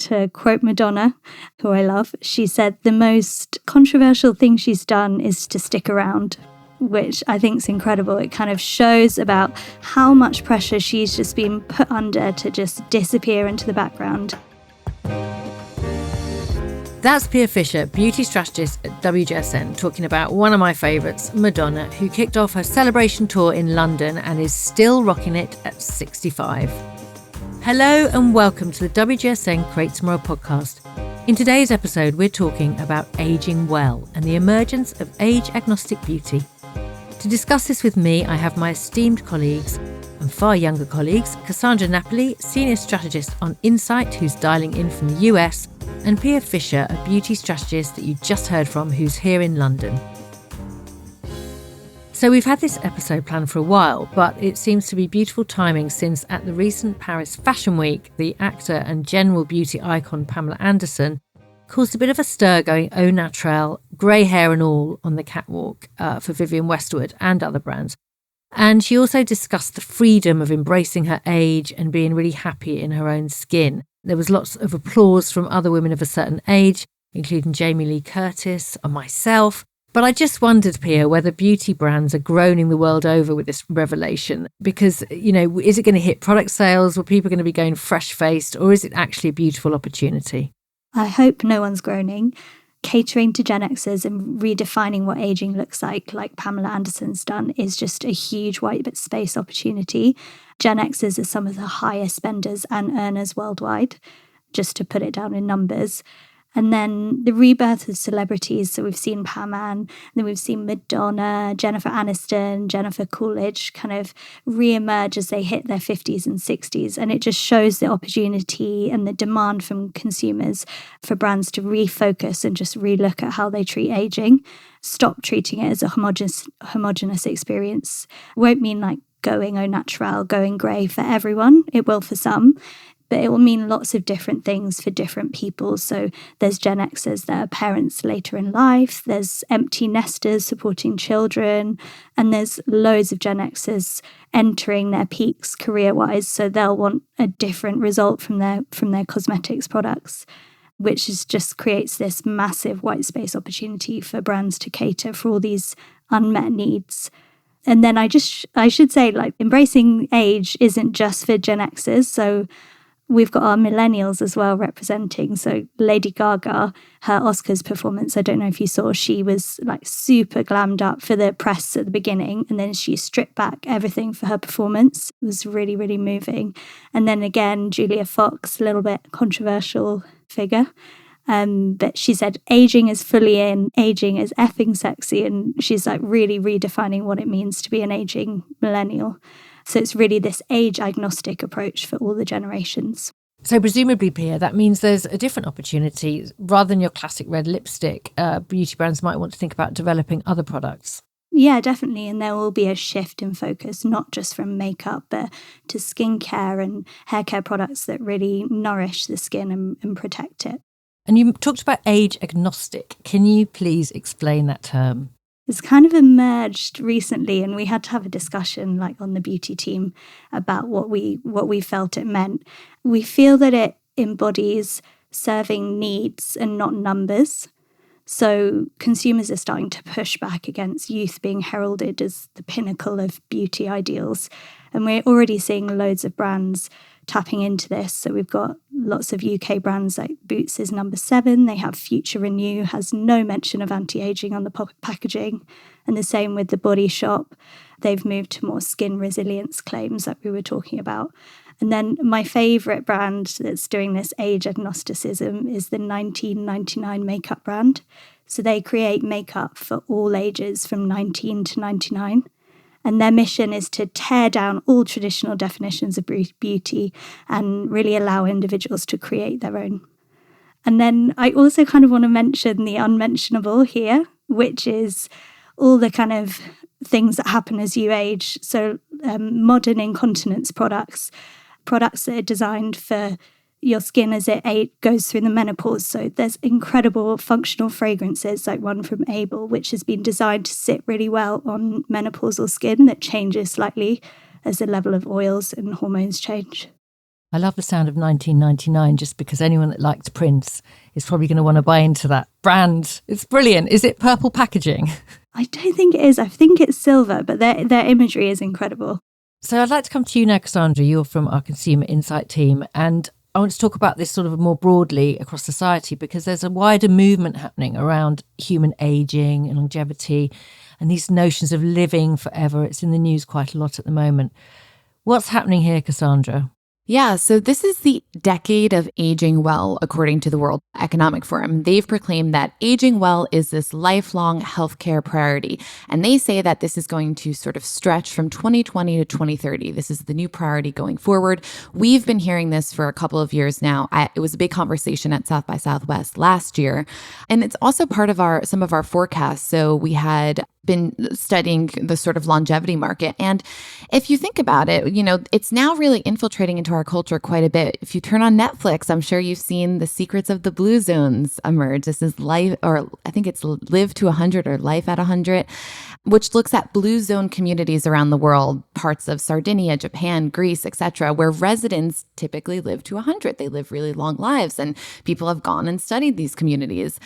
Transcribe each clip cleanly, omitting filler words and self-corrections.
To quote Madonna, who I love, she said the most controversial thing she's done is to stick around, which I think is incredible. It kind of shows about how much pressure she's just been put under to just disappear into the background. That's Pia Fisher, beauty strategist at WGSN, talking about one of my favourites, Madonna, who kicked off her celebration tour in London and is still rocking it at 65. Hello and welcome to the WGSN Create Tomorrow podcast. In today's episode, we're talking about ageing well and the emergence of age-agnostic beauty. To discuss this with me, I have my esteemed colleagues and far younger colleagues, Cassandra Napoli, Senior Strategist on Insight, who's dialing in from the US, and Pia Fisher, a beauty strategist that you just heard from, who's here in London. So we've had this episode planned for a while, but it seems to be beautiful timing since at the recent Paris Fashion Week, the actor and general beauty icon Pamela Anderson caused a bit of a stir going au naturel, grey hair and all, on the catwalk for Vivienne Westwood and other brands. And she also discussed the freedom of embracing her age and being really happy in her own skin. There was lots of applause from other women of a certain age, including Jamie Lee Curtis and myself. But I just wondered, Pia, whether beauty brands are groaning the world over with this revelation. Because, is it going to hit product sales? Are people going to be going fresh-faced? Or is it actually a beautiful opportunity? I hope no one's groaning. Catering to Gen Xers and redefining what aging looks like Pamela Anderson's done, is just a huge white space opportunity. Gen Xers are some of the highest spenders and earners worldwide, just to put it down in numbers. And then the rebirth of celebrities. So we've seen Pam Ann, then we've seen Madonna, Jennifer Aniston, Jennifer Coolidge kind of re-emerge as they hit their 50s and 60s. And it just shows the opportunity and the demand from consumers for brands to refocus and just relook at how they treat aging. Stop treating it as a homogenous experience. Won't mean like going au naturel, going grey for everyone. It will for some. But it will mean lots of different things for different people. So there's Gen Xers that are parents later in life, there's empty nesters supporting children, and there's loads of Gen Xers entering their peaks career-wise. So they'll want a different result from their cosmetics products, which just creates this massive white space opportunity for brands to cater for all these unmet needs. And then I should say, embracing age isn't just for Gen Xers. So we've got our millennials as well representing. So Lady Gaga, her Oscars performance, I don't know if you saw, she was super glammed up for the press at the beginning, and then she stripped back everything for her performance. It was really, really moving. And then again, Julia Fox, a little bit controversial figure. But she said, aging is fully in, aging is effing sexy. And she's really redefining what it means to be an aging millennial. So it's really this age-agnostic approach for all the generations. So presumably, Pia, that means there's a different opportunity. Rather than your classic red lipstick, beauty brands might want to think about developing other products. Yeah, definitely. And there will be a shift in focus, not just from makeup, but to skincare and hair care products that really nourish the skin and protect it. And you talked about age-agnostic. Can you please explain that term? It's kind of emerged recently, and we had to have a discussion on the beauty team about what we felt it meant. We feel that it embodies serving needs and not numbers. So consumers are starting to push back against youth being heralded as the pinnacle of beauty ideals. And we're already seeing loads of brands tapping into this. So we've got lots of UK brands like Boots is number 7. They have Future Renew, has no mention of anti-aging on the packaging. And the same with The Body Shop. They've moved to more skin resilience claims like we were talking about. And then my favourite brand that's doing this age agnosticism is the 1999 makeup brand. So they create makeup for all ages from 19 to 99. And their mission is to tear down all traditional definitions of beauty and really allow individuals to create their own. And then I also kind of want to mention the unmentionable here, which is all the kind of things that happen as you age. So modern incontinence products that are designed for your skin as it goes through the menopause. So there's incredible functional fragrances, like one from Abel, which has been designed to sit really well on menopausal skin that changes slightly as the level of oils and hormones change. I love the sound of 1999 just because anyone that liked Prince is probably going to want to buy into that brand. It's brilliant. Is it purple packaging? I don't think it is. I think it's silver, but their imagery is incredible. So I'd like to come to you now, Cassandra. You're from our Consumer Insight team, and I want to talk about this sort of more broadly across society because there's a wider movement happening around human aging and longevity and these notions of living forever. It's in the news quite a lot at the moment. What's happening here, Cassandra? Yeah, so this is the decade of aging well, according to the World Economic Forum. They've proclaimed that aging well is this lifelong healthcare priority. And they say that this is going to sort of stretch from 2020 to 2030. This is the new priority going forward. We've been hearing this for a couple of years now. It was a big conversation at South by Southwest last year. And it's also part of some of our forecasts. So we had been studying the sort of longevity market. And if you think about it, it's now really infiltrating into our culture quite a bit. If you turn on Netflix, I'm sure you've seen the secrets of the blue zones emerge. This is life, or I think it's Live to 100 or Life at 100, which looks at blue zone communities around the world, parts of Sardinia, Japan, Greece, etc., where residents typically live to 100. They live really long lives, and people have gone and studied these communities.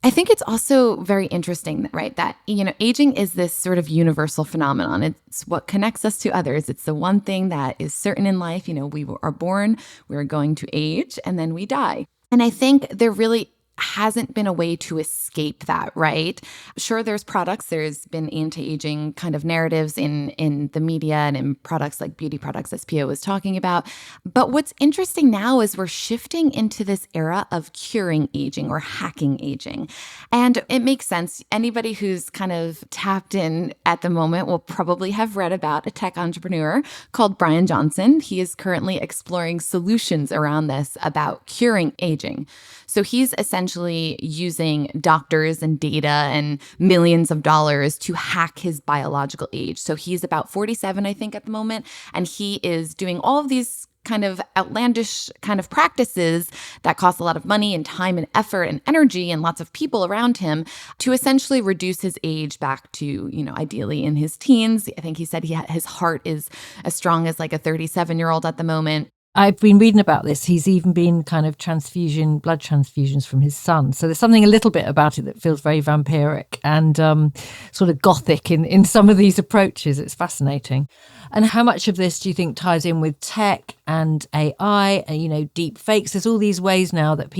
I think it's also very interesting, right, that, aging is this sort of universal phenomenon. It's what connects us to others. It's the one thing that is certain in life. We are born, we're going to age, and then we die. And I think there really hasn't been a way to escape that, right? Sure, there's products. There's been anti-aging kind of narratives in the media and in products like beauty products, as Pia was talking about. But what's interesting now is we're shifting into this era of curing aging or hacking aging. And it makes sense. Anybody who's kind of tapped in at the moment will probably have read about a tech entrepreneur called Brian Johnson. He is currently exploring solutions around this about curing aging. So he's essentially using doctors and data and millions of dollars to hack his biological age. So he's about 47, I think, at the moment. And he is doing all of these kind of outlandish kind of practices that cost a lot of money and time and effort and energy and lots of people around him to essentially reduce his age back to, ideally in his teens. I think he said his heart is as strong as like a 37-year-old at the moment. I've been reading about this. He's even been kind of blood transfusions from his son. So there's something a little bit about it that feels very vampiric and sort of gothic in some of these approaches. It's fascinating. And how much of this do you think ties in with tech and AI and, deep fakes? There's all these ways now that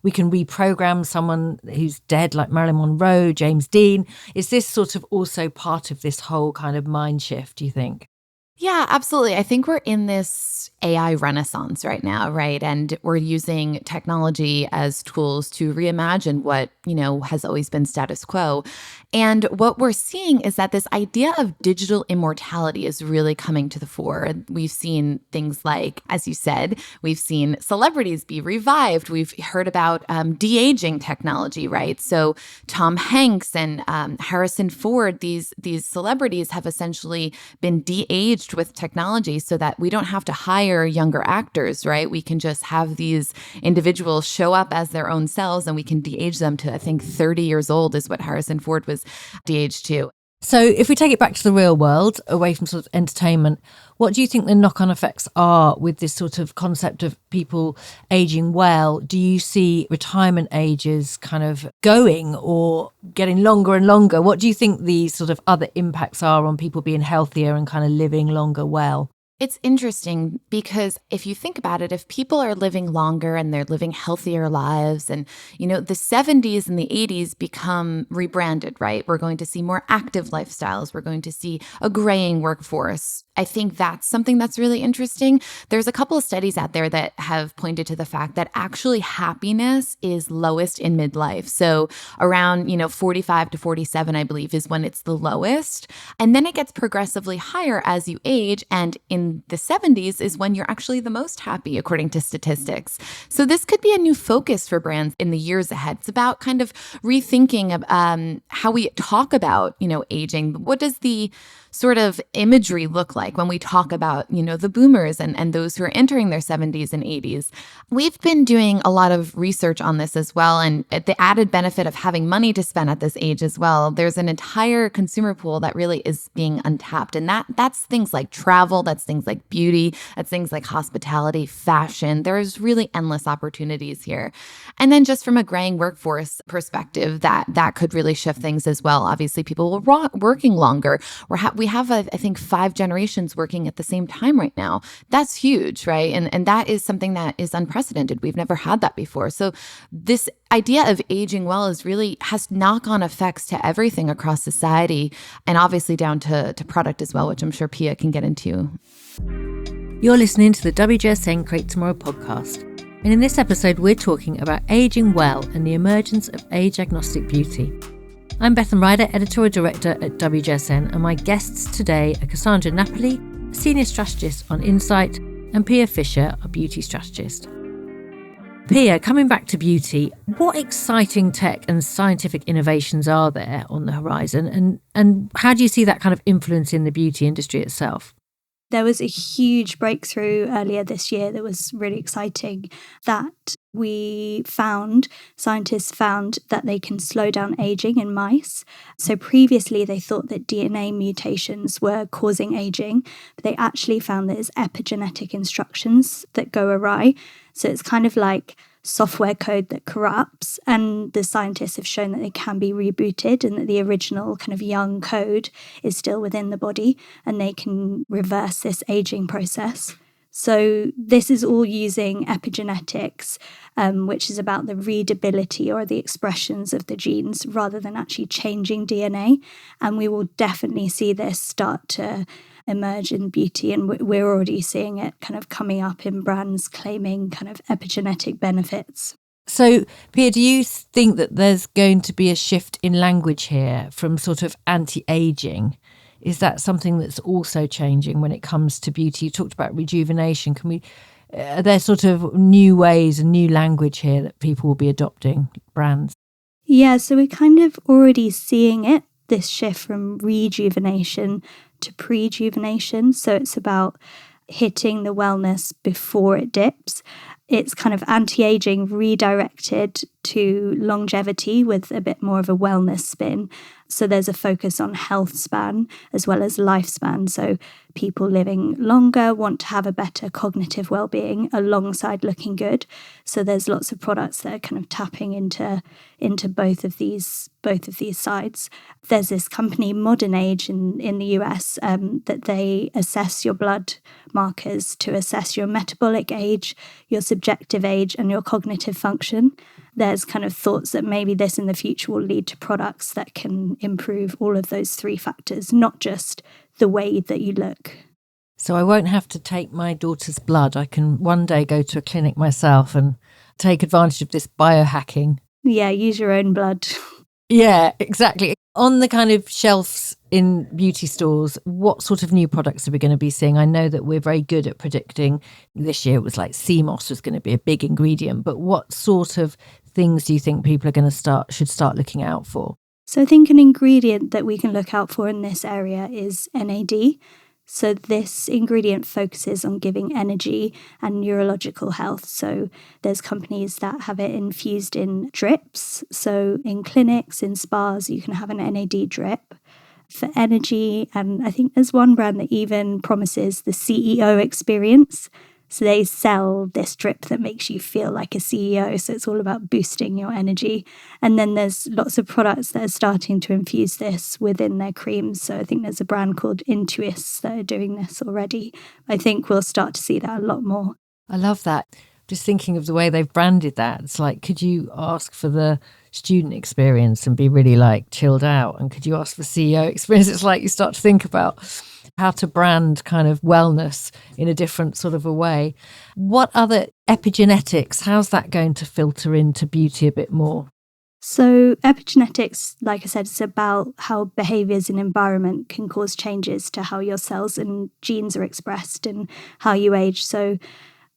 we can reprogram someone who's dead, like Marilyn Monroe, James Dean. Is this sort of also part of this whole kind of mind shift, do you think? Yeah, absolutely. I think we're in this AI renaissance right now, right? And we're using technology as tools to reimagine what, has always been status quo. And what we're seeing is that this idea of digital immortality is really coming to the fore. We've seen things like, as you said, we've seen celebrities be revived. We've heard about de-aging technology, right? So Tom Hanks and Harrison Ford, these celebrities have essentially been de-aged with technology so that we don't have to hire younger actors, right? We can just have these individuals show up as their own selves and we can de-age them to, I think, 30 years old is what Harrison Ford was de-aged to. So if we take it back to the real world, away from sort of entertainment, what do you think the knock-on effects are with this sort of concept of people aging well? Do you see retirement ages kind of going or getting longer and longer? What do you think the sort of other impacts are on people being healthier and kind of living longer well? It's interesting because if you think about it, if people are living longer and they're living healthier lives and, the 70s and the 80s become rebranded, right? We're going to see more active lifestyles. We're going to see a graying workforce. I think that's something that's really interesting. There's a couple of studies out there that have pointed to the fact that actually happiness is lowest in midlife. So around, 45 to 47, I believe, is when it's the lowest. And then it gets progressively higher as you age. And in the 70s is when you're actually the most happy, according to statistics. So this could be a new focus for brands in the years ahead. It's about kind of rethinking of, how we talk about, aging. What does the sort of imagery look like when we talk about, the boomers and those who are entering their 70s and 80s? We've been doing a lot of research on this as well. And the added benefit of having money to spend at this age as well, there's an entire consumer pool that really is being untapped. And that's things like travel, that's things things like beauty. That's things like hospitality, fashion. There's really endless opportunities here. And then just from a graying workforce perspective, that could really shift things as well. Obviously, people will working longer. We have, I think, 5 generations working at the same time right now. That's huge, right? And that is something that is unprecedented. We've never had that before. So this idea of aging well has knock-on effects to everything across society, and obviously down to product as well, which I'm sure Pia can get into. You're listening to the WJSN Create Tomorrow podcast. And in this episode, we're talking about aging well and the emergence of age-agnostic beauty. I'm Bethan Ryder, Editorial Director at WJSN, and my guests today are Cassandra Napoli, Senior Strategist on Insight, and Pia Fisher, a Beauty Strategist. Pia, coming back to beauty, what exciting tech and scientific innovations are there on the horizon, and how do you see that kind of influencing the beauty industry itself? There was a huge breakthrough earlier this year that was really exciting, that scientists found that they can slow down aging in mice. So previously they thought that DNA mutations were causing aging, but they actually found that it's epigenetic instructions that go awry. So it's kind of like software code that corrupts, and the scientists have shown that they can be rebooted and that the original kind of young code is still within the body and they can reverse this aging process. So this is all using epigenetics, which is about the readability or the expressions of the genes rather than actually changing DNA. And we will definitely see this start to emerge in beauty, and we're already seeing it kind of coming up in brands claiming kind of epigenetic benefits. So, Pia, do you think that there's going to be a shift in language here from sort of anti-aging? Is that something that's also changing when it comes to beauty? You talked about rejuvenation. Are there sort of new ways and new language here that people will be adopting, brands? Yeah, so we're kind of already seeing it, this shift from rejuvenation to prejuvenation. So it's about hitting the wellness before it dips. It's kind of anti-aging redirected to longevity with a bit more of a wellness spin. So there's a focus on health span as well as lifespan. So people living longer want to have a better cognitive well-being alongside looking good. So there's lots of products that are kind of tapping into both of these sides. There's this company, Modern Age, in the US, that they assess your blood markers to assess your metabolic age, your subjective age, and your cognitive function. There's kind of thoughts that maybe this in the future will lead to products that can improve all of those 3 factors, not just the way that you look. So I won't have to take my daughter's blood. I can one day go to a clinic myself and take advantage of this biohacking. Yeah, use your own blood. Yeah, exactly. On the kind of shelves in beauty stores, what sort of new products are we going to be seeing? I know that we're very good at predicting. This year it was like sea moss was going to be a big ingredient, but what sort of things do you think people are going to should start looking out for? So I think an ingredient that we can look out for in this area is NAD. So this ingredient focuses on giving energy and neurological health. So there's companies that have it infused in drips. So in clinics, in spas, you can have an NAD drip for energy. And I think there's one brand that even promises the CEO experience. So they sell this drip that makes you feel like a CEO. So it's all about boosting your energy. And then there's lots of products that are starting to infuse this within their creams. So I think there's a brand called Intuis that are doing this already. I think we'll start to see that a lot more. I love that. Just thinking of the way they've branded that. It's like, could you ask for the student experience and be really like chilled out? And could you ask for CEO experience? It's like you start to think about how to brand kind of wellness in a different sort of a way. What other epigenetics, how's that going to filter into beauty a bit more? So epigenetics, like I said, is about how behaviours and environment can cause changes to how your cells and genes are expressed and how you age. So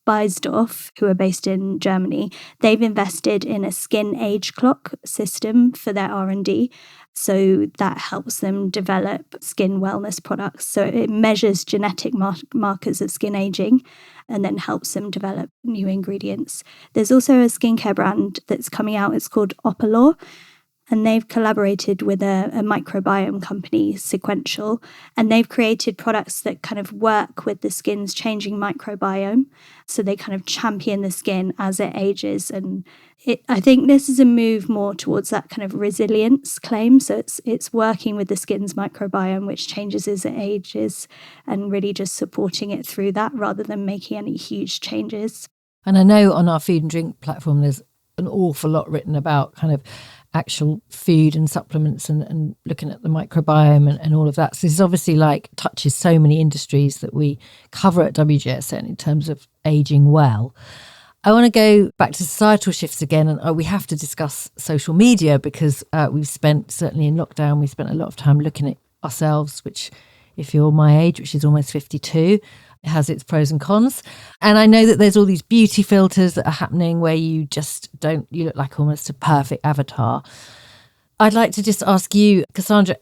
Beiersdorf, who are based in Germany, they've invested in a skin age clock system for their R&D. So that helps them develop skin wellness products. So it measures genetic markers of skin aging and then helps them develop new ingredients. There's also a skincare brand that's coming out. It's called Opalor. and they've collaborated with a microbiome company, Sequential, and they've created products that kind of work with the skin's changing microbiome. So they kind of champion the skin as it ages. And I think this is a move more towards that kind of resilience claim. So it's working with the skin's microbiome, which changes as it ages, and really just supporting it through that rather than making any huge changes. And I know on our food and drink platform, there's an awful lot written about kind of actual food and supplements and looking at the microbiome and all of that. So this is obviously touches so many industries that we cover at WGSN in terms of aging well. I want to go back to societal shifts again, and we have to discuss social media because we've spent, certainly in lockdown, we spent a lot of time looking at ourselves, which if you're my age, which is almost 52, it has its pros and cons. And I know that there's all these beauty filters that are happening where you you look like almost a perfect avatar. I'd like to just ask you, Cassandra,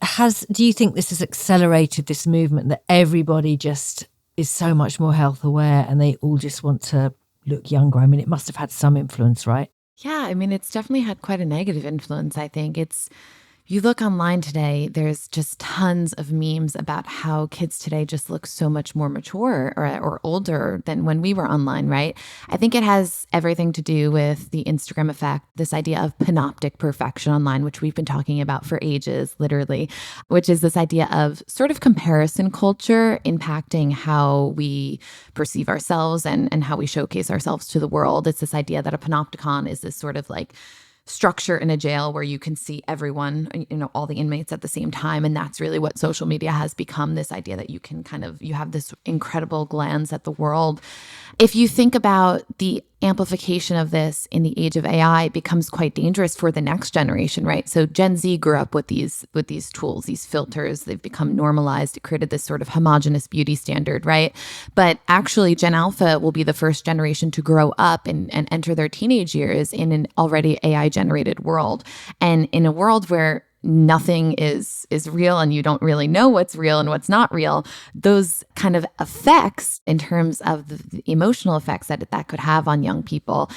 do you think this has accelerated this movement that everybody just is so much more health aware and they all just want to look younger? I mean, it must have had some influence, right? Yeah, I mean, it's definitely had quite a negative influence, I think. You look online today, there's just tons of memes about how kids today just look so much more mature or older than when we were online, right? I think it has everything to do with the Instagram effect, this idea of panoptic perfection online, which we've been talking about for ages, literally, which is this idea of sort of comparison culture impacting how we perceive ourselves and how we showcase ourselves to the world. It's this idea that a panopticon is this sort of structure in a jail where you can see everyone, all the inmates at the same time. And that's really what social media has become, this idea that you can you have this incredible glance at the world. If you think about the amplification of this in the age of AI, it becomes quite dangerous for the next generation, right? So Gen Z grew up with these tools, these filters. They've become normalized. It created this sort of homogenous beauty standard, right? But actually, Gen Alpha will be the first generation to grow up and enter their teenage years in an already AI-generated world. And in a world where nothing is real and you don't really know what's real and what's not real, those kind of effects in terms of the emotional effects that could have on young people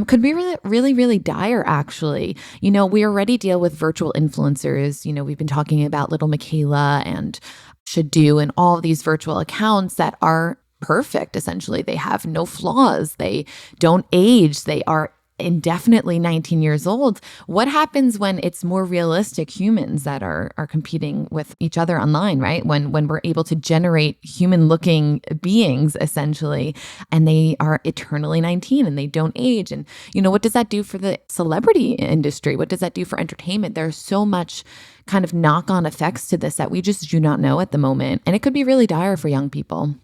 could be really, really, really dire, actually. We already deal with virtual influencers. We've been talking about Little Michaela and Should Do and all of these virtual accounts that are perfect, essentially. They have no flaws. They don't age. They are indefinitely 19 years old. What happens when it's more realistic humans that are competing with each other online, right? When we're able to generate human-looking beings, essentially, and they are eternally 19 and they don't age. And, what does that do for the celebrity industry? What does that do for entertainment? There's so much kind of knock-on effects to this that we just do not know at the moment. And it could be really dire for young people.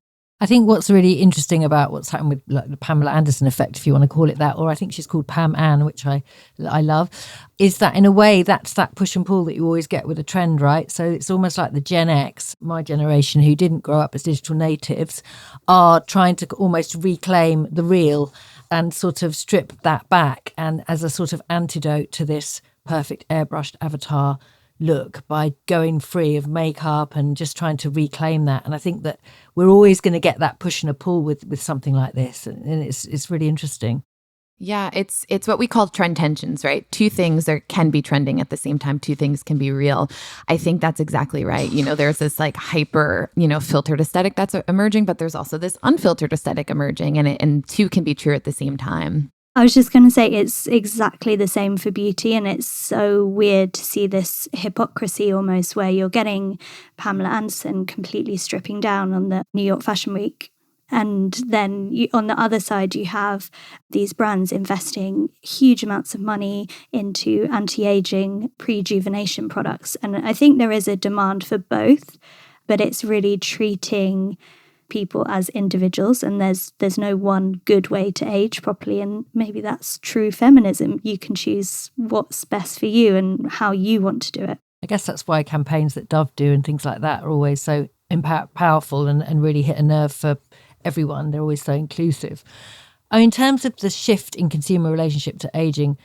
I think what's really interesting about what's happened with the Pamela Anderson effect, if you want to call it that, or I think she's called Pam Ann, which I love, is that in a way that's that push and pull that you always get with a trend, right? So it's almost like the Gen X, my generation, who didn't grow up as digital natives, are trying to almost reclaim the real and sort of strip that back, and as a sort of antidote to this perfect airbrushed avatar look, by going free of makeup and just trying to reclaim that. And I think that we're always going to get that push and a pull with something like this, and it's really interesting. Yeah, it's what we call trend tensions, right? Two things can be trending at the same time. Two things can be real. I think that's exactly right. There's this hyper, filtered aesthetic that's emerging, but there's also this unfiltered aesthetic emerging, and two can be true at the same time. I was just going to say it's exactly the same for beauty, and it's so weird to see this hypocrisy almost where you're getting Pamela Anderson completely stripping down on the New York Fashion Week. And then on the other side, you have these brands investing huge amounts of money into anti-aging, pre-rejuvenation products. And I think there is a demand for both, but it's really treating people as individuals, and there's no one good way to age properly. And maybe that's true feminism. You can choose what's best for you and how you want to do it. I guess that's why campaigns that Dove do and things like that are always so powerful and really hit a nerve for everyone. They're always so inclusive. In terms of the shift in consumer relationship to aging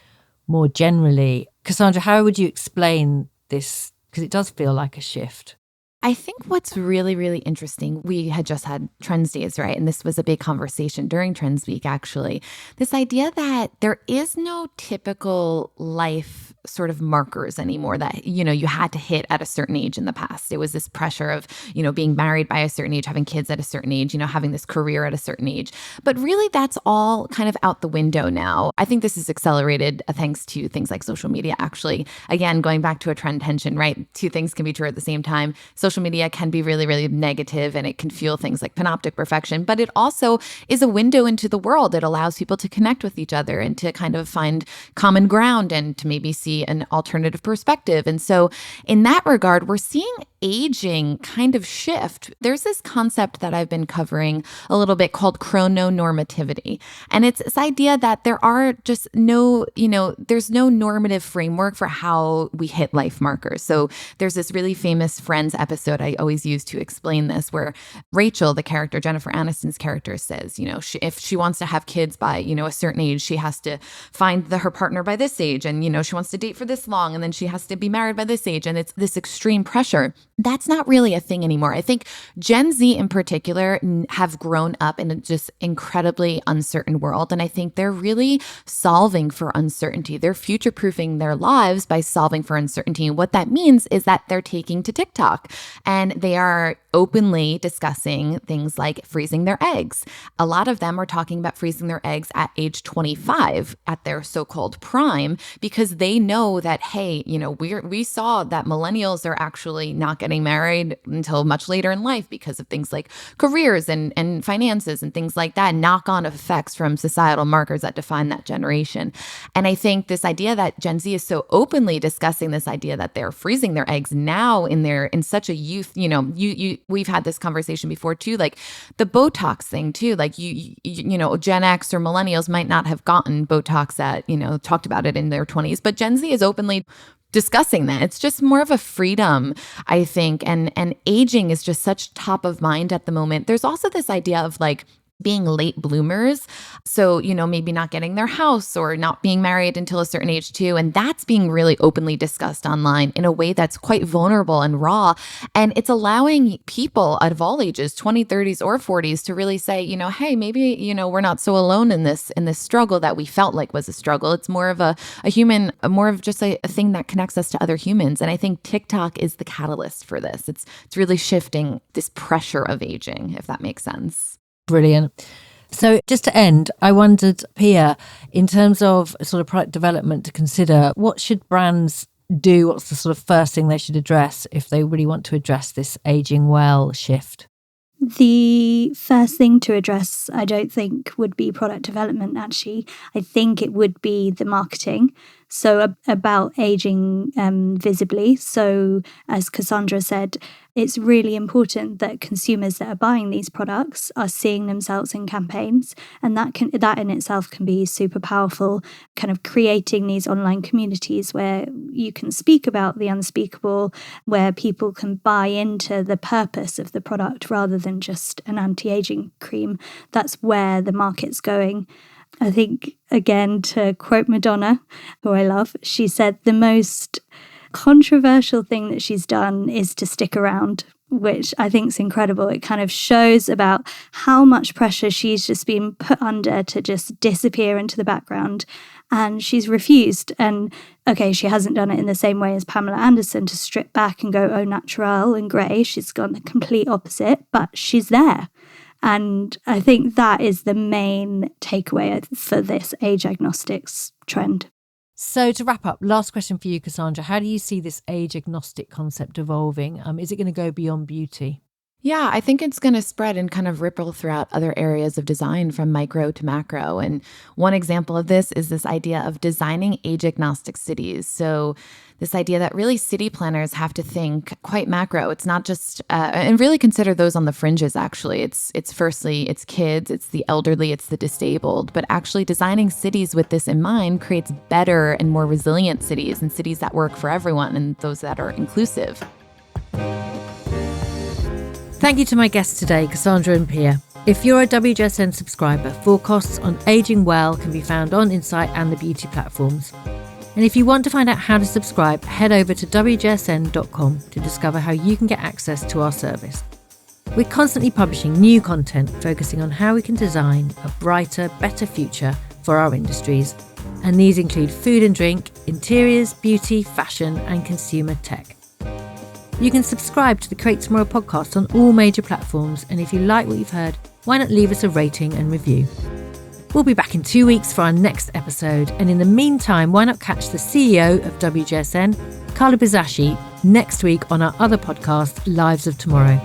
more generally, Cassandra, how would you explain this? Because it does feel like a shift. I think what's really, really interesting, we had just had Trends Days, right? And this was a big conversation during Trends Week, actually. This idea that there is no typical life sort of markers anymore that, you had to hit at a certain age in the past. It was this pressure of, being married by a certain age, having kids at a certain age, having this career at a certain age. But really, that's all kind of out the window now. I think this is accelerated thanks to things like social media, actually. Again, going back to a trend tension, right? Two things can be true at the same time. Social media can be really, really negative, and it can fuel things like panoptic perfection, but it also is a window into the world. It allows people to connect with each other and to kind of find common ground and to maybe see an alternative perspective. And so in that regard, we're seeing aging kind of shift. There's this concept that I've been covering a little bit called chrononormativity. And it's this idea that there are just there's no normative framework for how we hit life markers. So there's this really famous Friends episode I always use to explain this, where Rachel, the character, Jennifer Aniston's character, says, if she wants to have kids by, a certain age, she has to find her partner by this age. And, she wants to date for this long, and then she has to be married by this age. And it's this extreme pressure. That's not really a thing anymore. I think Gen Z in particular have grown up in a just incredibly uncertain world. And I think they're really solving for uncertainty. They're future-proofing their lives by solving for uncertainty. And what that means is that they're taking to TikTok and they are openly discussing things like freezing their eggs. A lot of them are talking about freezing their eggs at age 25, at their so-called prime, because they know that, hey, we saw that millennials are actually not getting married until much later in life because of things like careers and finances and things like that, knock-on effects from societal markers that define that generation. And I think this idea that Gen Z is so openly discussing this idea that they're freezing their eggs now in such a youth, we've had this conversation before too, like the Botox thing too, like Gen X or millennials might not have gotten Botox talked about it in their 20s, but Gen Z is openly discussing that. It's just more of a freedom, I think. And aging is just such top of mind at the moment. There's also this idea of like being late bloomers. So, maybe not getting their house or not being married until a certain age too. And that's being really openly discussed online in a way that's quite vulnerable and raw. And it's allowing people of all ages, 20s, 30s, or 40s, to really say, hey, maybe, we're not so alone in this struggle that we felt like was a struggle. It's more of a more of just a thing that connects us to other humans. And I think TikTok is the catalyst for this. It's really shifting this pressure of aging, if that makes sense. Brilliant. So just to end, I wondered, Pia, in terms of sort of product development to consider, what should brands do? What's the sort of first thing they should address if they really want to address this aging well shift? The first thing to address, I don't think, would be product development, actually. I think it would be the marketing. So about aging visibly. So as Cassandra said, it's really important that consumers that are buying these products are seeing themselves in campaigns. And that in itself can be super powerful, kind of creating these online communities where you can speak about the unspeakable, where people can buy into the purpose of the product rather than just an anti-aging cream. That's where the market's going. I think, again, to quote Madonna, who I love, she said the most controversial thing that she's done is to stick around, which I think is incredible. It kind of shows about how much pressure she's just been put under to just disappear into the background. And she's refused. And okay, she hasn't done it in the same way as Pamela Anderson to strip back and go au naturel and grey. She's gone the complete opposite, but she's there. And I think that is the main takeaway for this age agnostics trend. So to wrap up, last question for you, Cassandra. How do you see this age agnostic concept evolving? Is it going to go beyond beauty? Yeah, I think it's going to spread and kind of ripple throughout other areas of design from micro to macro. And one example of this is this idea of designing age agnostic cities. So this idea that really city planners have to think quite macro. It's not just, and really consider those on the fringes, actually. It's firstly, it's kids, it's the elderly, it's the disabled. But actually designing cities with this in mind creates better and more resilient cities and cities that work for everyone and those that are inclusive. Thank you to my guests today, Cassandra and Pia. If you're a WGSN subscriber, forecasts on aging well can be found on Insight and the beauty platforms. And if you want to find out how to subscribe, head over to WGSN.com to discover how you can get access to our service. We're constantly publishing new content focusing on how we can design a brighter, better future for our industries. And these include food and drink, interiors, beauty, fashion, and consumer tech. You can subscribe to the Create Tomorrow podcast on all major platforms, and if you like what you've heard, why not leave us a rating and review? We'll be back in 2 weeks for our next episode, and in the meantime, why not catch the CEO of WGSN, Carla Bizzaschi, next week on our other podcast, Lives of Tomorrow.